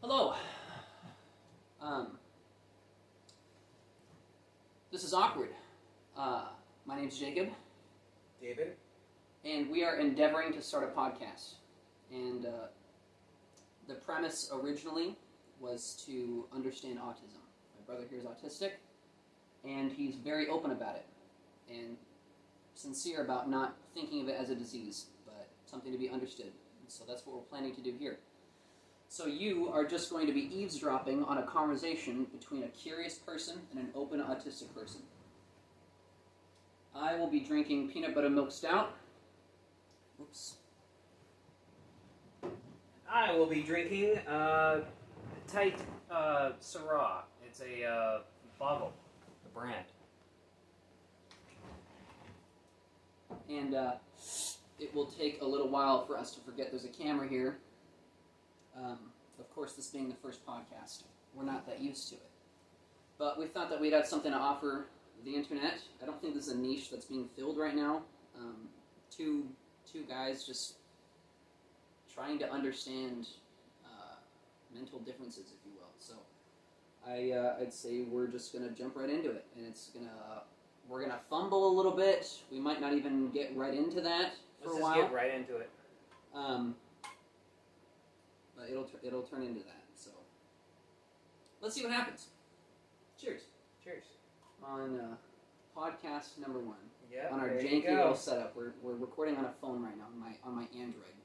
Hello. This is awkward. My name's Jacob. David. And we are endeavoring to start a podcast. And the premise originally was to understand autism. My brother here is autistic, and he's very open about it and sincere about not thinking of it as a disease, but something to be understood. And so that's what we're planning to do here. So you are just going to be eavesdropping on a conversation between a curious person and an open autistic person. I will be drinking peanut butter milk stout. Oops. I will be drinking tight Syrah. It's a bottle, the brand. And it will take a little while for us to forget there's a camera here. Of course, this being the first podcast, we're not that used to it. But we thought that we'd have something to offer the internet. I don't think this is a niche that's being filled right now. Two guys just trying to understand mental differences, if you will. So I'd say we're just gonna jump right into it, and we're gonna fumble a little bit. We might not even get right into that for a while. Let's just get right into it. But it'll turn into that. So let's see what happens. Cheers. Cheers. On podcast number 1. Yeah. On our janky little setup, we're recording on a phone right now on my Android.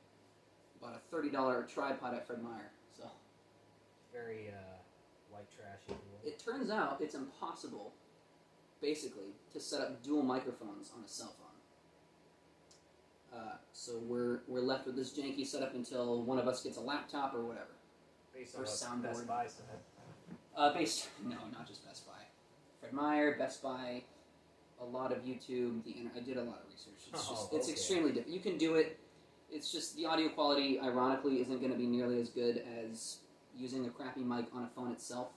Bought a $30 tripod at Fred Meyer. So very white trash, if you will. it turns out it's impossible, basically, to set up dual microphones on a cell phone. So we're left with this janky setup until one of us gets a laptop or whatever. Based on or what soundboard. Best Buy said. No, not just Best Buy. Fred Meyer, Best Buy, a lot of YouTube. I did a lot of research. It's extremely different. You can do it. It's just the audio quality, ironically, isn't going to be nearly as good as using a crappy mic on a phone itself.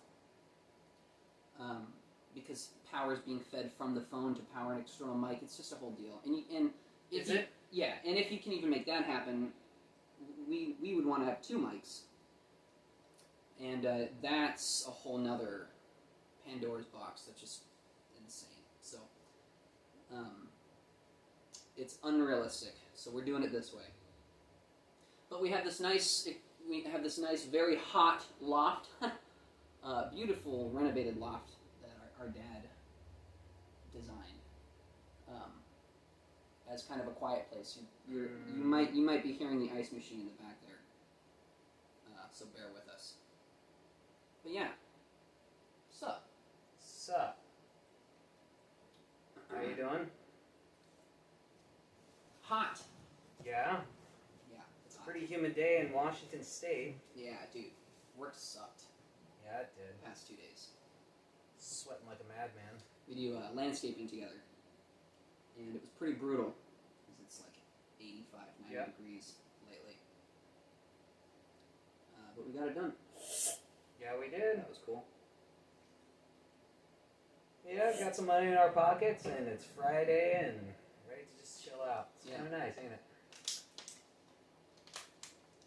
Because power is being fed from the phone to power an external mic. It's just a whole deal. Is it? Yeah, and if you can even make that happen, we would want to have 2 mics. And that's a whole nother Pandora's box that's just insane. So it's unrealistic. So we're doing it this way. But we have this nice, very hot loft, beautiful renovated loft that our dad designed as kind of a quiet place. You might be hearing the ice machine in the back there. So bear with us. But yeah, sup? Sup? How you doing? Hot. Yeah? Yeah, It's a pretty humid day in Washington State. Yeah, dude. Work sucked. Yeah, it did. The past 2 days. Sweating like a madman. We do landscaping together. And it was pretty brutal. Because it's like 85, 90 degrees lately. But we got it done. Yeah, we did. That was cool. Yeah, got some money in our pockets, and it's Friday, and ready to just chill out. It's kind of nice, ain't it?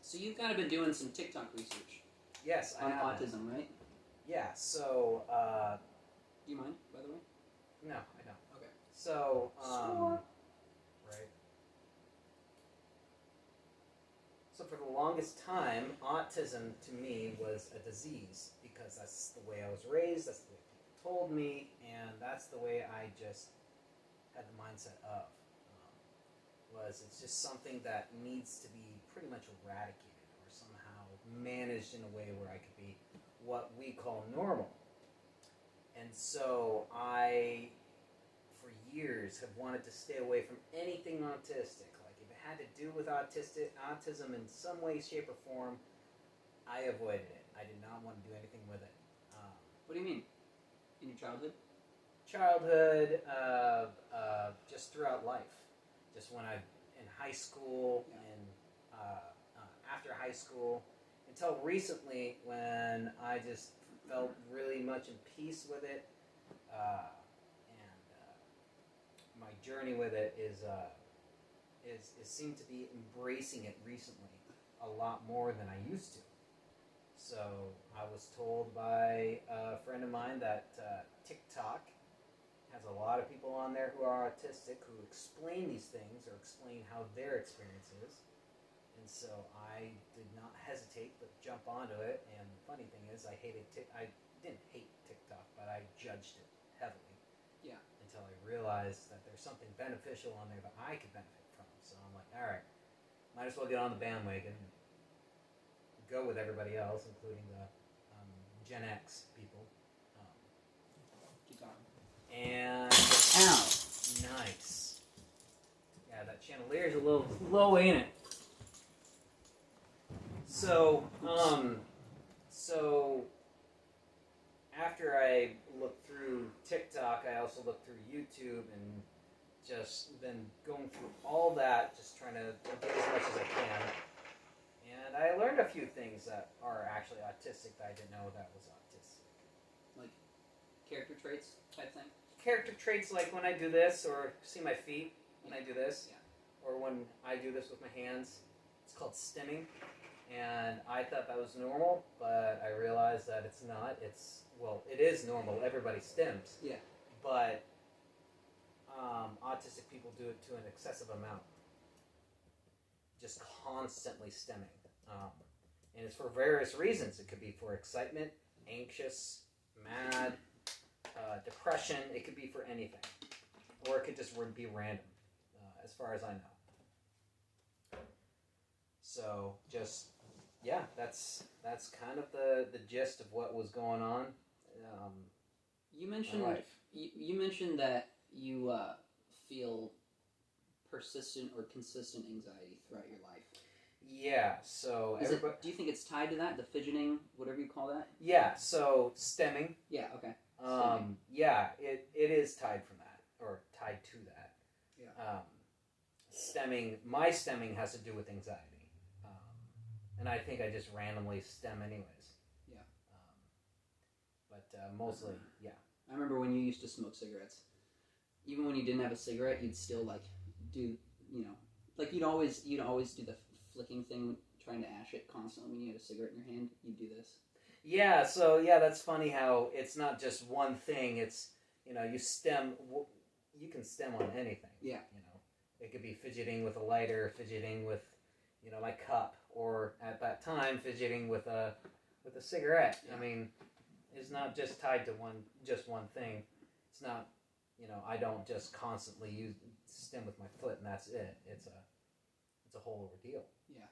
So you've kind of been doing some TikTok research. Yes, on I have. autism, right? Yeah, so, Do you mind, by the way? no, I don't. Okay. So, right. So for the longest time, autism to me was a disease because that's the way I was raised, that's the way people told me, and that's the way I just had the mindset of. It's just something that needs to be pretty much eradicated or somehow managed in a way where I could be what we call normal. And so I, for years, have wanted to stay away from anything autistic. Like if it had to do with autism in some way, shape, or form, I avoided it. I did not want to do anything with it. What do you mean? In your childhood? Childhood, just throughout life. Just when in high school and after high school, until recently when I just felt really much in peace with it, and my journey with it is seem to be embracing it recently a lot more than I used to. So was told by a friend of mine that TikTok has a lot of people on there who are autistic who explain these things or explain how their experience is. And so I did not hesitate but jump onto it. And the funny thing is, I didn't hate TikTok, but I judged it heavily. Yeah. Until I realized that there's something beneficial on there that I could benefit from. So I'm like, all right, might as well get on the bandwagon and go with everybody else, including the Gen X people. Keep talking. And Ow. nice. Yeah, that chandelier's a little low, ain't it? So, so after I looked through TikTok, I also looked through YouTube and just been going through all that, just trying to get as much as I can. And I learned a few things that are actually autistic that I didn't know that was autistic. Like character traits type thing? Character traits like when I do this, or see my feet when I do this, or when I do this with my hands. It's called stimming. And I thought that was normal, but I realized that it's not. It is normal. Everybody stims. Yeah. But autistic people do it to an excessive amount. Just constantly stimming. And it's for various reasons. It could be for excitement, anxious, mad, depression. It could be for anything. Or it could just be random, as far as I know. So, just, yeah, that's kind of the gist of what was going on. You mentioned my life. you mentioned that you feel persistent or consistent anxiety throughout your life. Yeah, so Do you think it's tied to that, the fidgeting, whatever you call that? Yeah, so stemming. Yeah, okay. Yeah, it is tied from that, or tied to that. Yeah. My stemming has to do with anxiety. And I think I just randomly stem anyways. Yeah. But mostly, yeah. I remember when you used to smoke cigarettes. Even when you didn't have a cigarette, you'd still like do, like you'd always do the flicking thing, trying to ash it constantly when you had a cigarette in your hand. You'd do this. Yeah, so yeah, that's funny how it's not just one thing. It's, you stem, you can stem on anything. Yeah. It could be fidgeting with a lighter, fidgeting with, my cup, or at that time fidgeting with a cigarette. Yeah. I mean, it's not just tied to one thing. It's not, I don't just constantly stem with my foot and that's it. It's a whole ordeal. Yeah.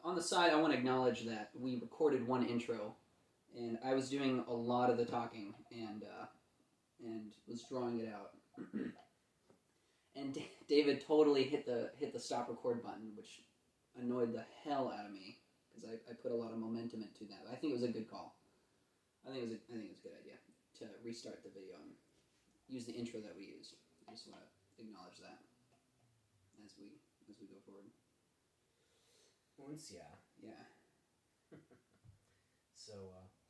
On the side, I want to acknowledge that we recorded one intro, and I was doing a lot of the talking and was drawing it out. And David totally hit the stop record button, which annoyed the hell out of me because I put a lot of momentum into that. But I think it was a good call. I think it was a good idea to restart the video and use the intro that we used. I just want to acknowledge that as we go forward. Uns, yeah. Yeah. So,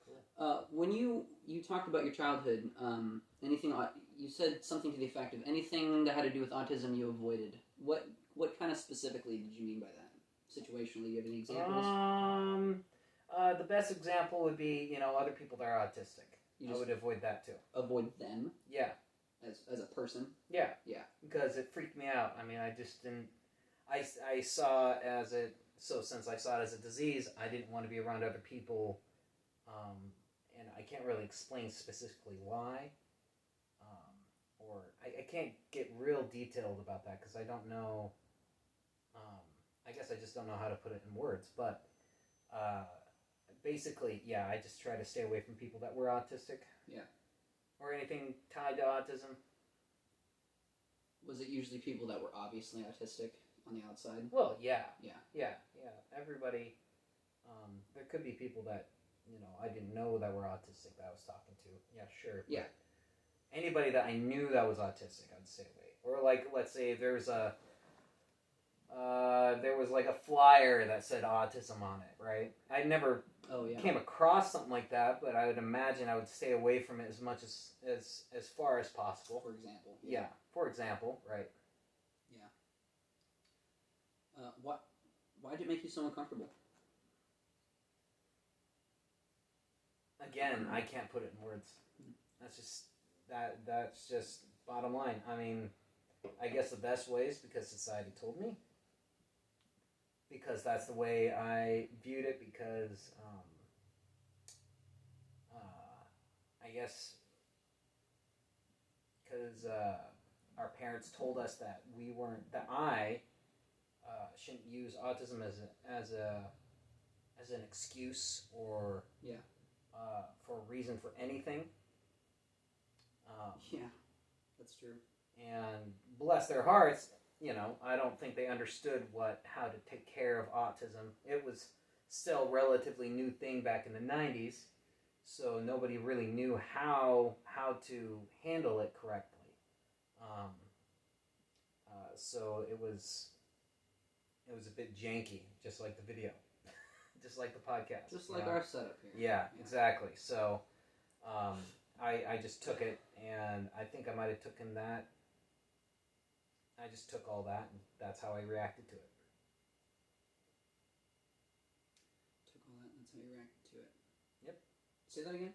cool. When you talked about your childhood, anything you said something to the effect of anything that had to do with autism you avoided. What kind of specifically did you mean by that? Situationally, do you have any examples? The best example would be, other people that are autistic. I would avoid that too. Avoid them? Yeah. As a person? Yeah. Yeah. Because it freaked me out. I mean, I just didn't... I saw it as a... So since I saw it as a disease, I didn't want to be around other people, and I can't really explain specifically why, or I can't get real detailed about that because I don't know, I guess I just don't know how to put it in words, but basically, yeah, I just try to stay away from people that were autistic. Yeah. Or anything tied to autism. Was it usually people that were obviously autistic on the outside? Well, yeah. Yeah. Everybody, there could be people that, I didn't know that were autistic that I was talking to. Yeah, sure. Yeah. Anybody that I knew that was autistic, I'd stay away. Or like, let's say there was like a flyer that said autism on it, right? I never came across something like that, but I would imagine I would stay away from it as much as far as possible. For example. Yeah, for example, right. Yeah. Why did it make you so uncomfortable? again, I can't put it in words. That's just bottom line. I mean, I guess the best way is because society told me. Because that's the way I viewed it. Because I guess because our parents told us that I shouldn't use autism as an excuse or for a reason for anything. Yeah, that's true. And bless their hearts, I don't think they understood how to take care of autism. It was still a relatively new thing back in the 90s, so nobody really knew how to handle it correctly. So it was a bit janky, just like the video, just like the podcast, just like our setup here. Yeah, exactly. So I just took it, and I think I might have taken that. I just took all that, and that's how I reacted to it. Took all that, and that's how you reacted to it. Yep. Say that again?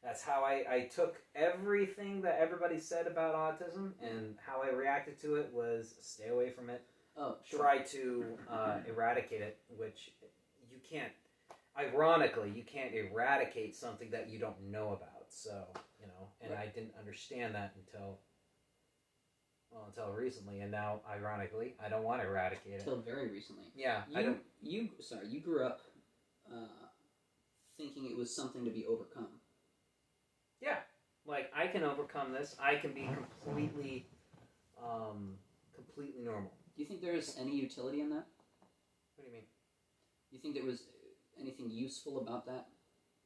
That's how I took everything that everybody said about autism, and how I reacted to it was stay away from it. Oh, sure. Try to eradicate it, which you can't. Ironically, you can't eradicate something that you don't know about. So, and I didn't understand that until recently, and now, ironically, I don't want to eradicate it. Until very recently. Yeah, You grew up thinking it was something to be overcome. Yeah, like I can overcome this. I can be completely normal. Do you think there's any utility in that? What do you mean? Do you think there was anything useful about that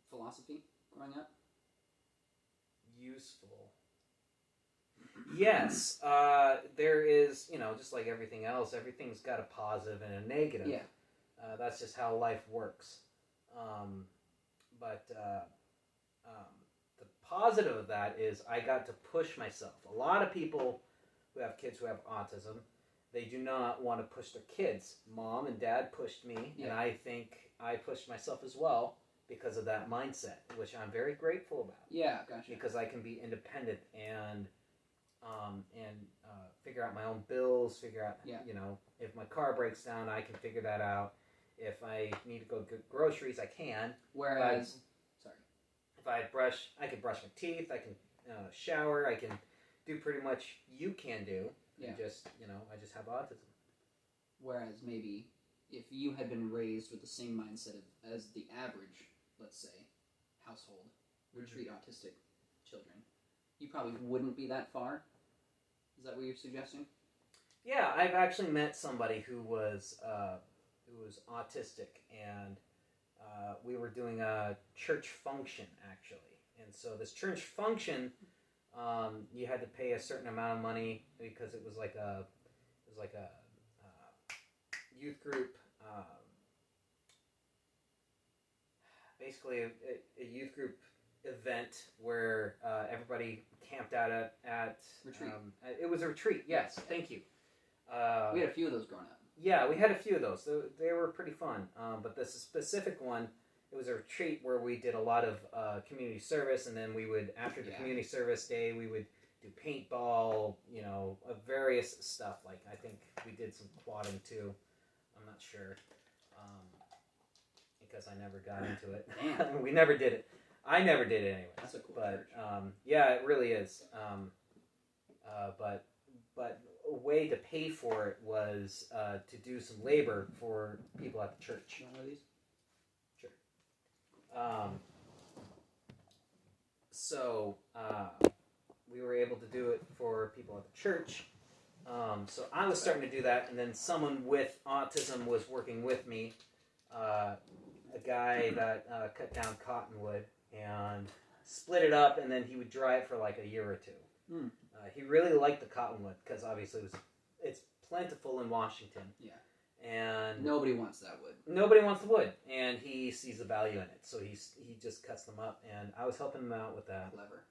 philosophy growing up? Useful. Yes, there is, just like everything else, everything's got a positive and a negative. Yeah. That's just how life works. But the positive of that is I got to push myself. A lot of people who have kids who have autism, they do not want to push their kids. Mom and dad pushed me, and I think I pushed myself as well because of that mindset, which I'm very grateful about. Yeah, gotcha. Because I can be independent and figure out my own bills, figure out, if my car breaks down, I can figure that out. If I need to go get groceries, I can. Whereas, if I can brush my teeth, I can shower, I can do pretty much you can do. Yeah. Just, I just have autism. Whereas maybe if you had been raised with the same mindset as the average, let's say, household would treat autistic children, you probably wouldn't be that far. Is that what you're suggesting? Yeah, I've actually met somebody who was autistic, and we were doing a church function actually. And so this church function, you had to pay a certain amount of money because it was like a youth group, basically a youth group event where everybody camped out at retreat. It was a retreat. Yes, thank you. We had a few of those growing up. Yeah, we had a few of those. They were pretty fun. But this specific one, it was a retreat where we did a lot of community service, and then we would, after the community service day, we would do paintball, various stuff. Like, I think we did some quadding too. I'm not sure, because I never got into it. Damn. We never did it. I never did it anyway. That's a cool But church. yeah, it really is. But a way to pay for it was to do some labor for people at the church. You want one of these? Sure. So we were able to do it for people at the church. So I was starting to do that, and then someone with autism was working with me. A guy that cut down Cottonwood and split it up, and then he would dry it for like a year or two. Mm. He really liked the Cottonwood because obviously it's plentiful in Washington. Yeah. And nobody wants that wood. Nobody wants the wood, and he sees the value in it, so he just cuts them up, and I was helping him out with that. Clever.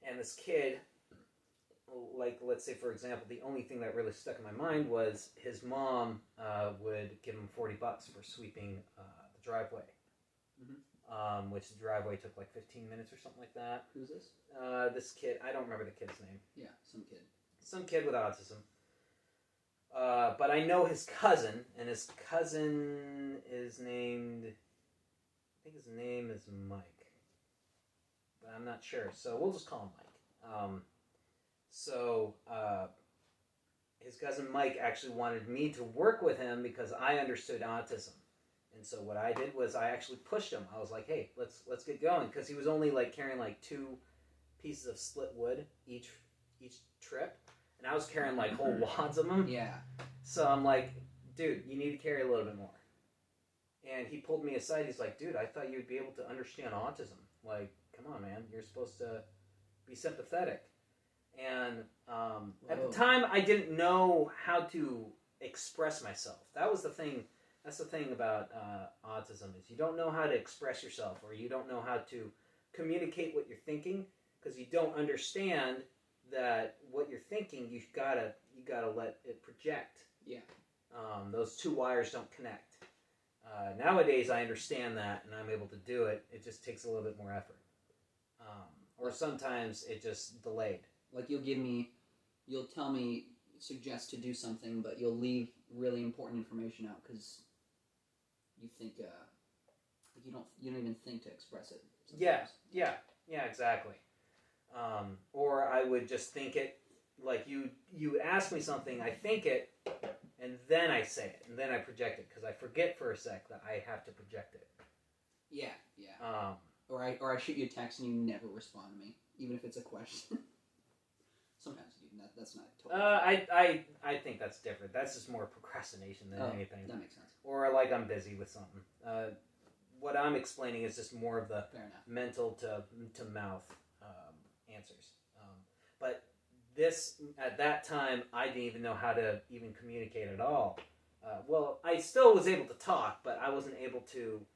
And this kid, like, let's say for example, the only thing that really stuck in my mind was his mom would give him $40 for sweeping the driveway. which the driveway took like 15 minutes or something like that. Who's this? This kid, I don't remember the kid's name. Yeah, some kid. Some kid with autism. But I know his cousin, and his cousin is named, I think his name is Mike. But I'm not sure, so we'll just call him Mike. His cousin Mike actually wanted me to work with him because I understood autism. And so what I did was I actually pushed him. I was like, hey, let's get going. Because he was only like carrying like 2 pieces of split wood each trip. And I was carrying like whole wads of them. Yeah. So I'm like, dude, you need to carry a little bit more. And he pulled me aside. He's like, dude, I thought you'd be able to understand autism. Like, come on, man. You're supposed to be sympathetic. And at the time, I didn't know how to express myself. That was the thing. That's the thing about autism is you don't know how to express yourself, or you don't know how to communicate what you're thinking, because you don't understand that what you're thinking, you gotta let it project. Yeah. Those 2 wires don't connect. Nowadays, I understand that, and I'm able to do it. It just takes a little bit more effort, or sometimes it just delayed. Like you'll tell me, suggest to do something, but you'll leave really important information out because you think you don't even think to express it. Sometimes. Yeah, exactly. Or I would just think it, like you ask me something, I think it, and then I say it, and then I project it, because I forget for a sec that I have to project it. Yeah. Or I shoot you a text and you never respond to me, even if it's a question. Sometimes you do. That's not totally. I think that's different. That's just more procrastination than anything. That makes sense. Or like I'm busy with something. What I'm explaining is just more of the mental to mouth answers. But this, at that time, I didn't even know how to even communicate at all. Well, I still was able to talk, but I wasn't able to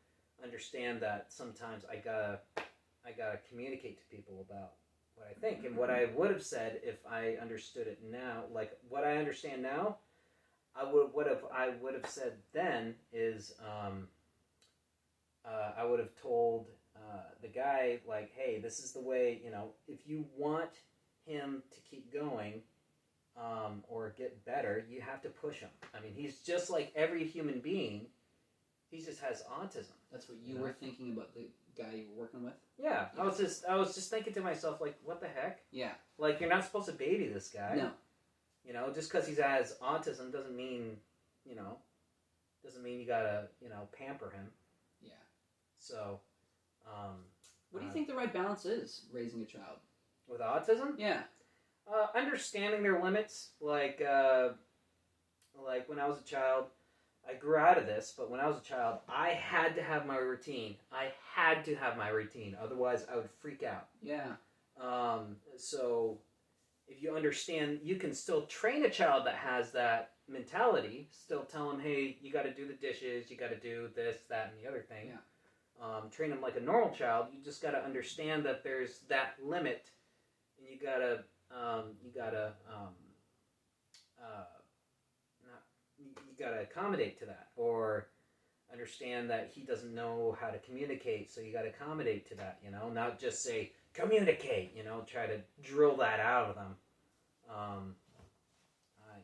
understand that sometimes I gotta communicate to people about what I think. And what I would have said if I understood it now, like what I understand now, I would have said then is I would have told the guy, like, hey, this is the way, if you want him to keep going or get better, you have to push him. I mean, he's just like every human being. He just has autism. That's what you were thinking about the guy you were working with? Yeah. I was just thinking to myself, like, what the heck? Yeah. Like, you're not supposed to baby this guy. No. Just because he has autism doesn't mean, you gotta, pamper him. Yeah. So, what do you think the right balance is raising a child? With autism? Yeah. Understanding their limits, like when I was a child, I grew out of this, but when I was a child, I had to have my routine. Otherwise I would freak out. Yeah. So if you understand, you can still train a child that has that mentality, still tell them, hey, you got to do the dishes, you got to do this, that, and the other thing. Yeah. Train them like a normal child. You just got to understand that there's that limit, and you gotta accommodate to that, or understand that he doesn't know how to communicate, so you got to accommodate to that. Not just say communicate. Try to drill that out of them.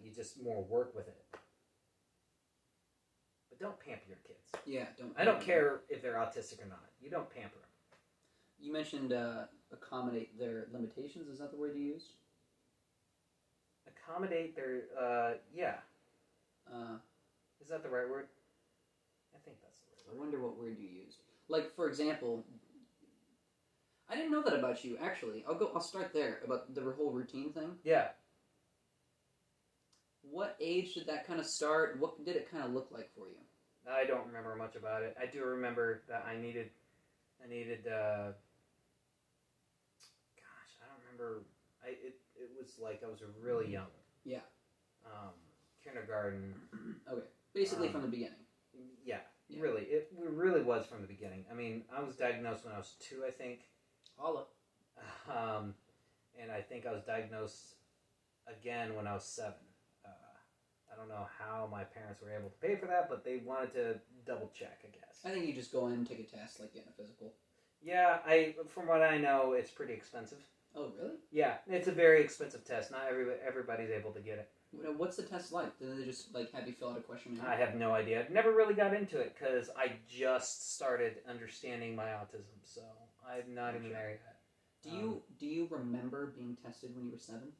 You just more work with it. But don't pamper your kids. Yeah, don't. I don't care if they're autistic or not. You don't pamper them. You mentioned accommodate their limitations. Is that the word you used? Accommodate their, yeah. Is that the right word? I think that's the right word. I wonder what word you used. Like, for example, I didn't know that about you, actually. I'll start there, about the whole routine thing. Yeah. What age did that kind of start? What did it kind of look like for you? I don't remember much about it. I do remember that I needed, gosh, I don't remember, it was like I was really young. Yeah. Kindergarten. Okay. Basically from the beginning. Yeah. Really. It really was from the beginning. I mean, I was diagnosed when I was 2, I think. Holla. And I think I was diagnosed again when I was 7. I don't know how my parents were able to pay for that, but they wanted to double check, I guess. I think you just go in and take a test, like getting a physical. Yeah, from what I know, it's pretty expensive. Oh, really? Yeah, it's a very expensive test. Not everybody's able to get it. What's the test like? Do they just like have you fill out a questionnaire? I have no idea. I've never really got into it because I just started understanding my autism, so I'm not even there yet. Do you remember being tested when you were 7?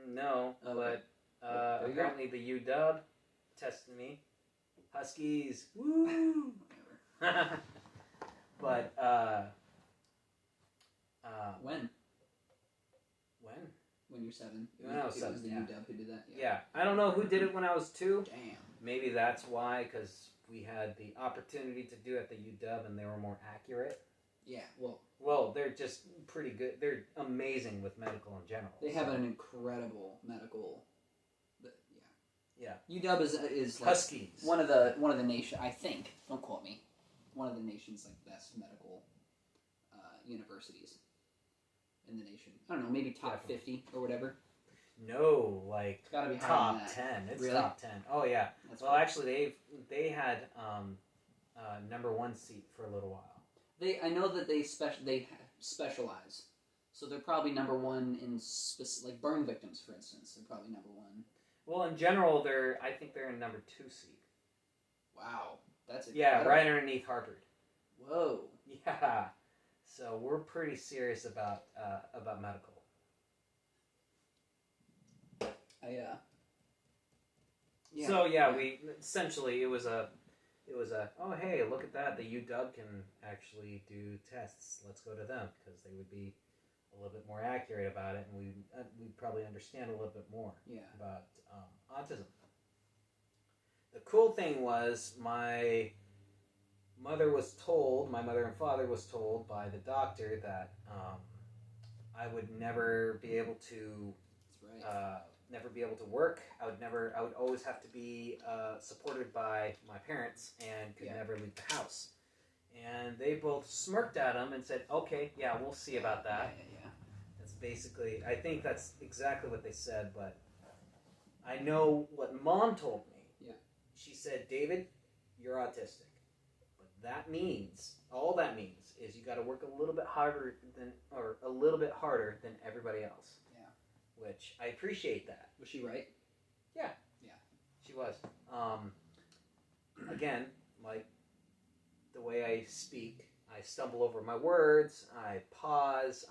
No, okay. But apparently the UW tested me. Huskies, woo! Whatever. But When? When you're 7. When I was 7, It was the UW who did that. Yeah, I don't know who did it when I was 2. Damn. Maybe that's why, because we had the opportunity to do it at the UW, and they were more accurate. Yeah, well, they're just pretty good. They're amazing with medical in general. They have an incredible medical. Yeah. UW is like Huskies. one of the nation. I think. Don't quote me. One of the nation's like best medical universities in the nation. I don't know, maybe top 50 or whatever. No, like it's gotta be top 10. It's really? top 10. Oh yeah. That's well, cool. actually, they had number 1 seat for a little while. I know that they specialize, so they're probably number 1 in like burn victims, for instance. They're probably number 1. Well, in general, I think they're in number 2 seed. Wow, that's incredible. Yeah, right underneath Harvard. Whoa. Yeah, so we're pretty serious about medical. Yeah. So we essentially it was a oh hey, look at that, the UW can actually do tests. Let's go to them because they would be a little bit more accurate about it, and we'd probably understand a little bit more about autism. The cool thing was my mother and father was told by the doctor that I would never be able to work. I would always have to be supported by my parents and could never leave the house. And they both smirked at him and said, okay, yeah, we'll see about that. Yeah. That's basically, I think that's exactly what they said, but I know what Mom told me. Yeah. She said, David, you're autistic. But all that means is you got to work a little bit harder than everybody else. Yeah. Which I appreciate that. Was she right? Yeah. Yeah. She was. Again, like the way I speak, I stumble over my words. I pause.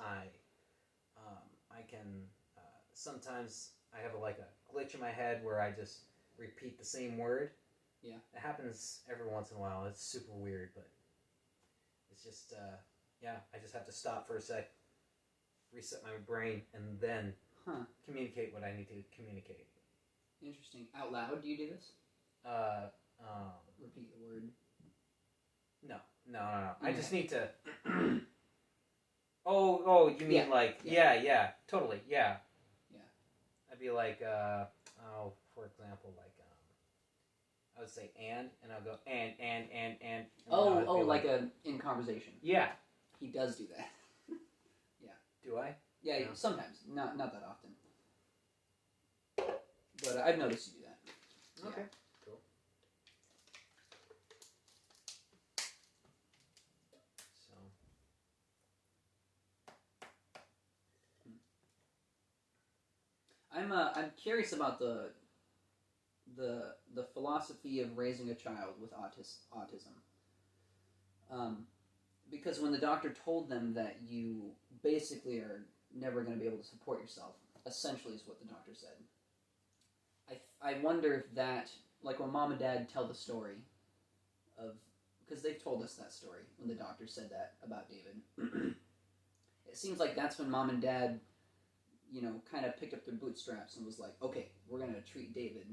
I can sometimes I have a glitch in my head where I just repeat the same word. Yeah. It happens every once in a while. It's super weird, but it's just, I just have to stop for a sec, reset my brain, and then communicate what I need to communicate. Interesting. Out loud, do you do this? Repeat the word? No. I just need to... Oh, you mean yeah, totally, yeah. Yeah. I'd be like, for example, I would say and I'll go and. Like in conversation. Yeah. He does do that. Yeah. Do I? Yeah, sometimes. Not that often. But I've noticed you do that. Okay. Yeah. Cool. So. I'm curious about the philosophy of raising a child with autism. Because when the doctor told them that you basically are never going to be able to support yourself, essentially is what the doctor said. I wonder if that, like when Mom and Dad tell the story of, because they've told us that story when the doctor said that about David. It seems like that's when Mom and Dad, kind of picked up their bootstraps and was like, okay, we're going to treat David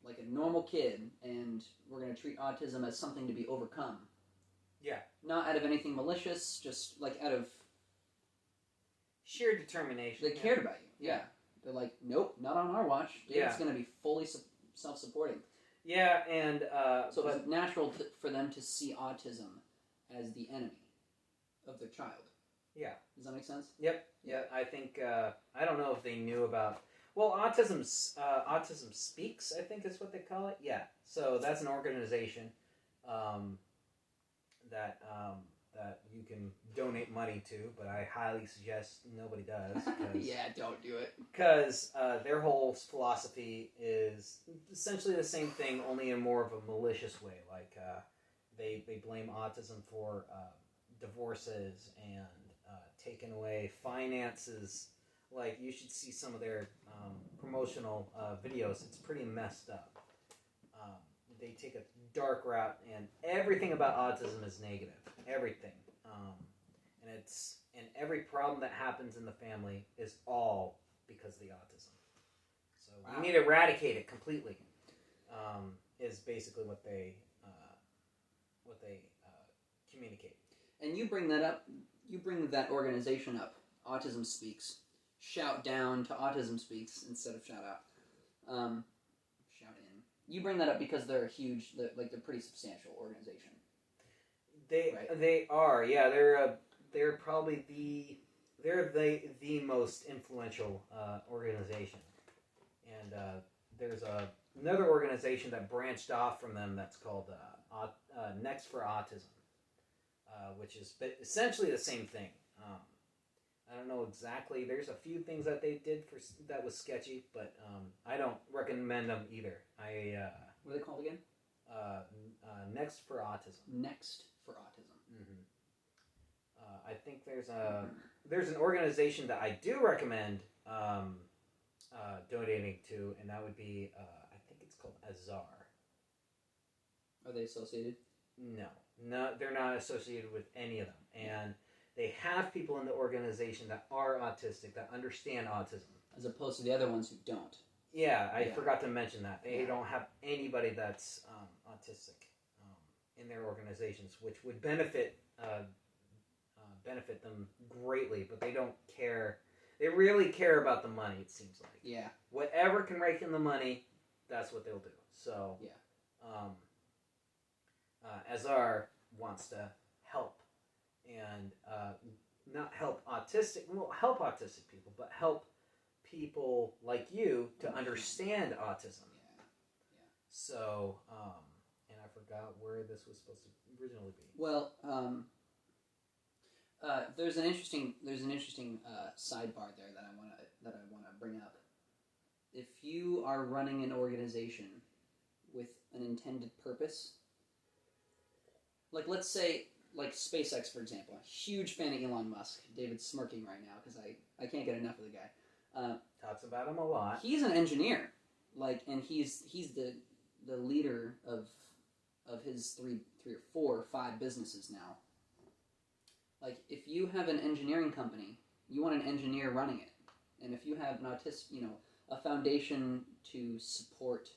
like a normal kid, and we're going to treat autism as something to be overcome. Yeah. Not out of anything malicious, just like out of sheer determination. They cared about you. Yeah. They're like, nope, not on our watch. David's going to be fully self-supporting. Yeah, and... so it was natural for them to see autism as the enemy of their child. Yeah. Does that make sense? Yep. Yeah, I think... I don't know if they knew about... Well, Autism Speaks, I think is what they call it. Yeah. So that's an organization that that you can donate money to, but I highly suggest nobody does. Yeah, don't do it. Because their whole philosophy is essentially the same thing, only in more of a malicious way. Like they blame autism for divorces and taking away finances. Like, you should see some of their promotional videos. It's pretty messed up. They take a dark route, and everything about autism is negative. Everything. And every problem that happens in the family is all because of the autism. So wow. We need to eradicate it completely. Is basically what they communicate. And you bring that up. You bring that organization up. Autism Speaks. Shout down to Autism Speaks instead of shout out. Shout in. You bring that up because they're a huge, they're pretty substantial organization. They are, yeah. They're probably the most influential organization. And there's another organization that branched off from them that's called Next for Autism, which is essentially the same thing. I don't know exactly. There's a few things that they did that was sketchy, but I don't recommend them either. What are they called again? Next for Autism. Next for Autism. Mm-hmm. I think there's an organization that I do recommend donating to, and that would be I think it's called Azar. Are they associated? No, they're not associated with any of them, and they have people in the organization that are autistic, that understand autism. As opposed to the other ones who don't. Yeah, I forgot to mention that. They don't have anybody that's autistic in their organizations, which would benefit them greatly, but they don't care. They really care about the money, it seems like. Yeah. Whatever can rake in the money, that's what they'll do. So, yeah. Azar wants to help. And not help autistic people, but help people like you to understand autism. Yeah. So, and I forgot where this was supposed to originally be. Well, there's an interesting sidebar there that I wanna bring up. If you are running an organization with an intended purpose, like let's say. Like SpaceX, for example. A huge fan of Elon Musk. David's smirking right now because I can't get enough of the guy. Talks about him a lot. He's an engineer, and he's the leader of his three or four or five businesses now. Like, if you have an engineering company, you want an engineer running it, and if you have an a foundation to support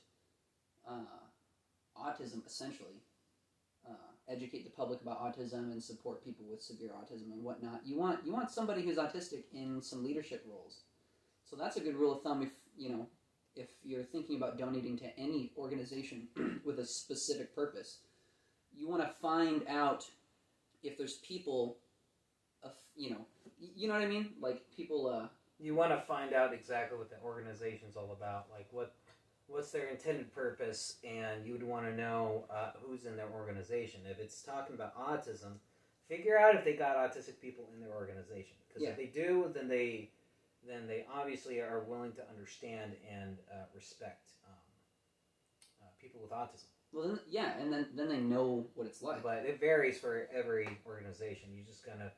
autism, essentially. Educate the public about autism and support people with severe autism and whatnot. You want somebody who's autistic in some leadership roles. So that's a good rule of thumb if you're thinking about donating to any organization with a specific purpose. You want to find out if there's people you know what I mean? Like people you want to find out exactly what the organization's all about, like what's their intended purpose, and you would want to know who's in their organization. If it's talking about autism, figure out if they got autistic people in their organization. Because if they do, then they obviously are willing to understand and respect people with autism. Well, and then they know what it's like. But it varies for every organization. You just gotta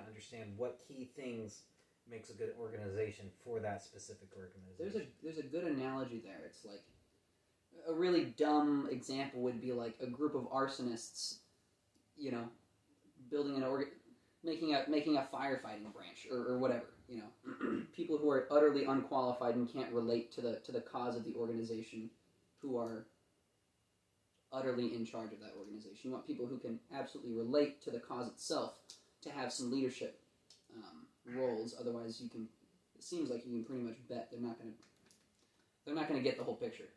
understand what key things makes a good organization for that specific organization. There's a good analogy there. It's like a really dumb example would be like a group of arsonists, building making a firefighting branch or whatever. People who are utterly unqualified and can't relate to the cause of the organization, who are utterly in charge of that organization. You want people who can absolutely relate to the cause itself to have some leadership roles. Otherwise, it seems like you can pretty much bet they're not gonna get the whole picture.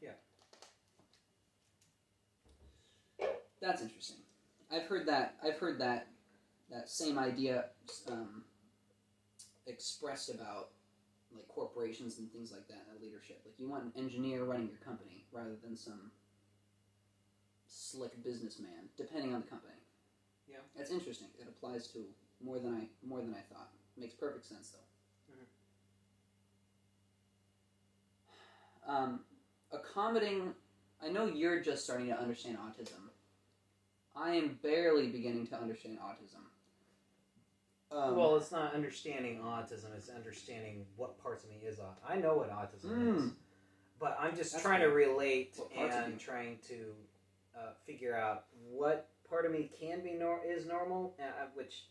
Yeah, that's interesting. I've heard that same idea expressed about like corporations and things like that and leadership. Like you want an engineer running your company rather than some slick businessman, depending on the company. Yeah, that's interesting. It applies to more than I thought. Makes perfect sense though. Accommodating. I know you're just starting to understand autism. I am barely beginning to understand autism. Well, it's not understanding autism; it's understanding what parts of me is autism. I know what autism is, but I'm just trying to relate and trying to figure out what part of me can be is normal, which,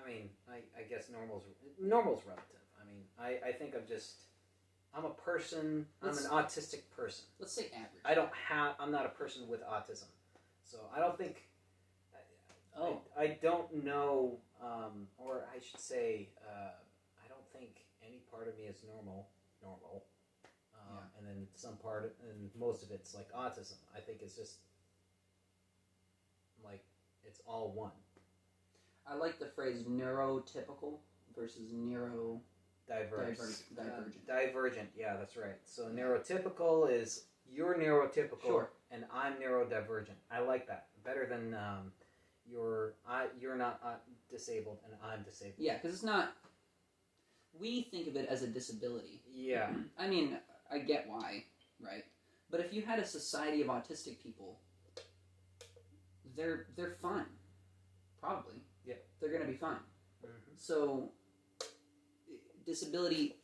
I mean, I guess normal's relative. I mean, I think I'm a person. I'm an autistic person. Let's say average. I'm not a person with autism, so I don't think. I don't know, or I should say, I don't think any part of me is normal, and then and most of it's like autism. I think it's just like it's all one. I like the phrase neurotypical versus neurodivergent. Divergent, yeah, that's right. So neurotypical is you're neurotypical, sure, and I'm neurodivergent. I like that better than you're not disabled and I'm disabled. Yeah, because it's not. We think of it as a disability. Yeah. I mean, I get why, right? But if you had a society of autistic people, they're fine. Probably. Yeah. They're going to be fine. Mm-hmm. So, disability,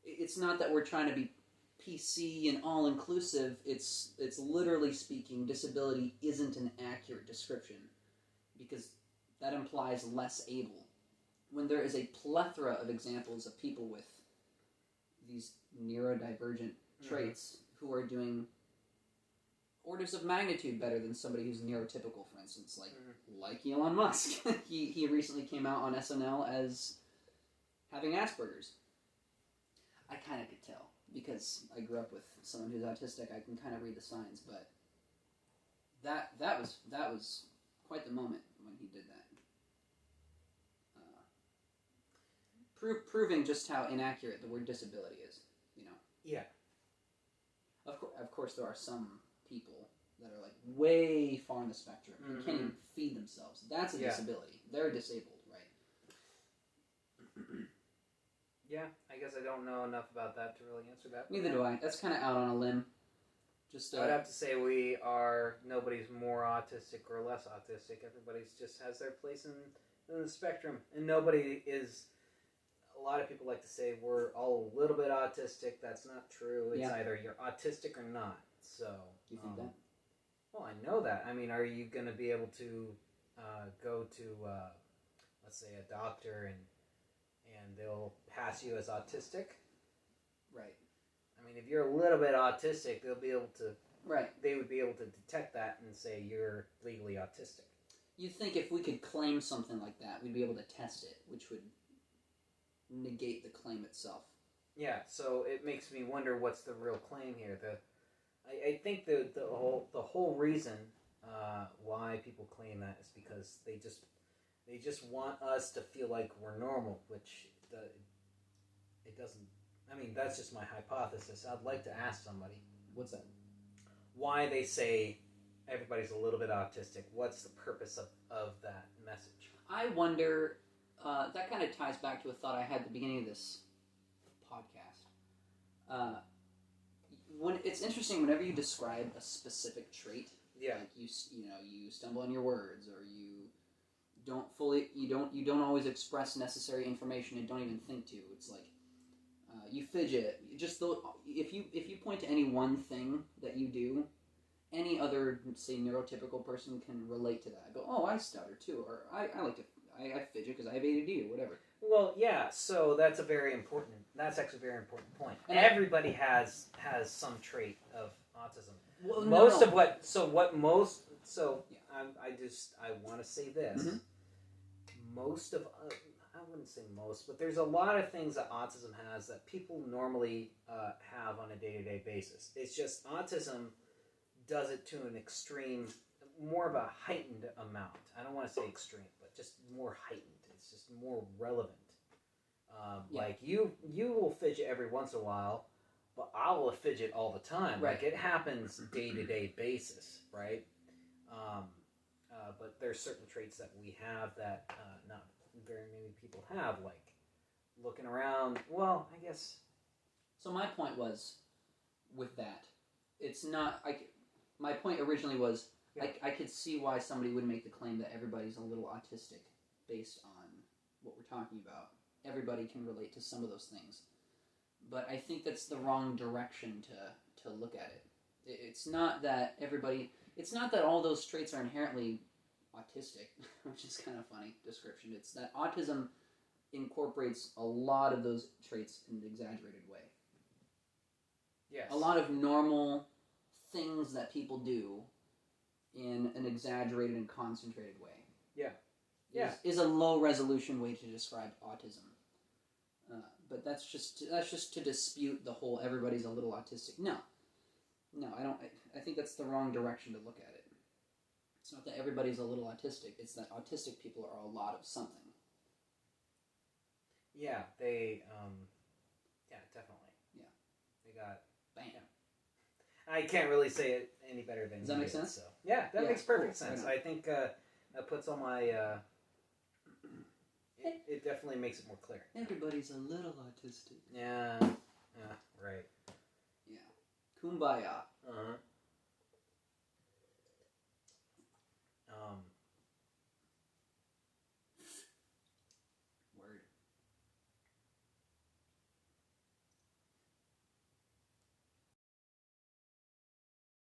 it's not that we're trying to be PC and all-inclusive. It's literally speaking, disability isn't an accurate description because that implies less able. When there is a plethora of examples of people with these neurodivergent traits who are doing orders of magnitude better than somebody who's neurotypical, for instance, like Elon Musk. he recently came out on SNL as having Asperger's. I kind of could tell because I grew up with someone who's autistic. I can kind of read the signs, but that was quite the moment when he did that. Proving just how inaccurate the word disability is, you know. Yeah. Of course, there are some people that are like way far on the spectrum and can't even feed themselves. That's a disability. They're disabled, right? Yeah, I guess I don't know enough about that to really answer that. Neither do I. That's kind of out on a limb. I'd have to say nobody's more autistic or less autistic. Everybody's just has their place in the spectrum, and nobody is. A lot of people like to say we're all a little bit autistic. That's not true. It's either you're autistic or not. So you think that? Well, I know that. I mean, are you going to be able to go to, let's say, a doctor and they'll pass you as autistic? Right. I mean, if you're a little bit autistic, they'll be able to. Right. They would be able to detect that and say you're legally autistic. You'd think if we could claim something like that, we'd be able to test it, which would negate the claim itself. Yeah, so it makes me wonder what's the real claim here. I think the whole reason why people claim that is because they just want us to feel like we're normal, which it doesn't. I mean, that's just my hypothesis. I'd like to ask somebody. What's that? Why they say everybody's a little bit autistic. What's the purpose of that message? I wonder. That kind of ties back to a thought I had at the beginning of this podcast. When it's interesting whenever you describe a specific trait, like you stumble on your words, or you don't always express necessary information and don't even think to. It's like you fidget. If you point to any one thing that you do, any other, say, neurotypical person can relate to that. I go, oh, I stutter too, or I like to. I fidget because I have ADD or whatever. Well, yeah. So that's actually a very important point. And everybody has some trait of autism. Well, I want to say this. Mm-hmm. Most of I wouldn't say most, but there's a lot of things that autism has that people normally have on a day-to-day basis. It's just autism does it to an extreme, more of a heightened amount. I don't want to say extreme, but just more heightened. It's just more relevant. Yeah. Like you will fidget every once in a while, but I will fidget all the time. Right. Like it happens day-to-day basis, right? But there's certain traits that we have that not very many people have, like looking around. Well, I guess. So my point was, with that, it's not. My point originally was, Yeah. I could see why somebody would make the claim that everybody's a little autistic, based on what we're talking about. Everybody can relate to some of those things, but I think that's the wrong direction to look at it. It's not that everybody. It's not that all those traits are inherently autistic, which is kind of funny description. It's that autism incorporates a lot of those traits in an exaggerated way. Yes. A lot of normal things that people do in an exaggerated and concentrated way. Yeah. Is a low resolution way to describe autism. But that's just to dispute the whole everybody's a little autistic. No, I don't. I think that's the wrong direction to look at it. It's not that everybody's a little autistic. It's that autistic people are a lot of something. Yeah, they. Yeah, definitely. Yeah. They got. Bam. Yeah. I can't really say it any better than. Does that you make did, sense? So. Yeah, that makes perfect cool. sense. Right I think that puts all my. It definitely makes it more clear. Everybody's a little autistic. Yeah. Yeah. Right. Yeah. Kumbaya. Uh huh.